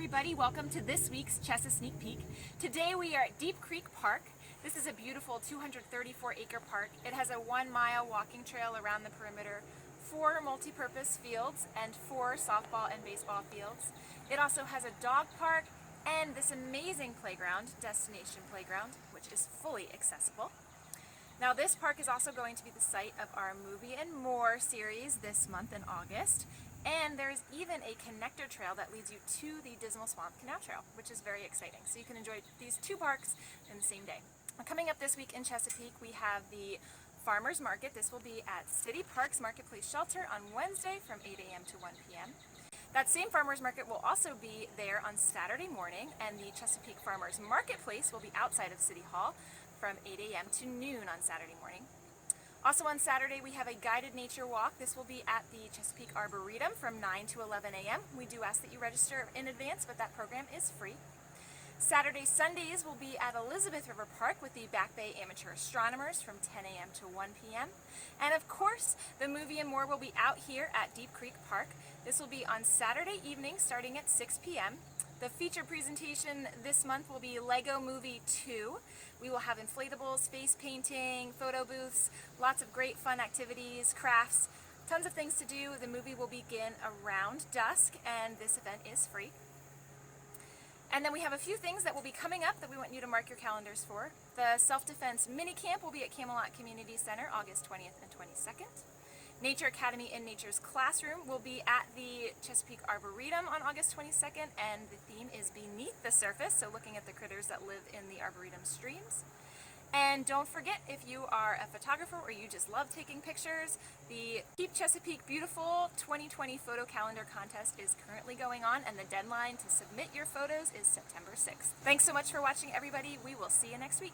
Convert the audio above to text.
everybody, welcome to this week's Chesa Sneak Peek. Today we are at Deep Creek Park. This is a beautiful 234-acre park. It has a 1-mile walking trail around the perimeter, 4 multi-purpose fields, and 4 softball and baseball fields. It also has a dog park and this amazing playground, Destination Playground, which is fully accessible. Now this park is also going to be the site of our Movie and More series this month in August. And there's even a connector trail that leads you to the Dismal Swamp Canal Trail, which is very exciting. So you can enjoy these 2 parks in the same day. Coming up this week in Chesapeake, we have the Farmers Market. This will be at City Parks Marketplace Shelter on Wednesday from 8 a.m. to 1 p.m. That same Farmers Market will also be there on Saturday morning, and the Chesapeake Farmers Marketplace will be outside of City Hall from 8 a.m. to noon on Saturday morning. Also on Saturday, we have a guided nature walk. This will be at the Chesapeake Arboretum from 9 to 11 a.m. We do ask that you register in advance, but that program is free. Saturday, Sundays will be at Elizabeth River Park with the Back Bay Amateur Astronomers from 10 a.m. to 1 p.m. And of course, the Movie and More will be out here at Deep Creek Park. This will be on Saturday evening starting at 6 p.m. The feature presentation this month will be Lego Movie 2. We will have inflatables, face painting, photo booths, lots of great fun activities, crafts, tons of things to do. The movie will begin around dusk, and this event is free. And then we have a few things that will be coming up that we want you to mark your calendars for. The Self-Defense Mini Camp will be at Camelot Community Center August 20th and 22nd. Nature Academy in Nature's Classroom will be at the Chesapeake Arboretum on August 22nd, and the theme is Beneath the Surface, so looking at the critters that live in the Arboretum streams. And don't forget, if you are a photographer or you just love taking pictures, the Keep Chesapeake Beautiful 2020 photo calendar contest is currently going on, and the deadline to submit your photos is September 6th. Thanks so much for watching, everybody. We will see you next week.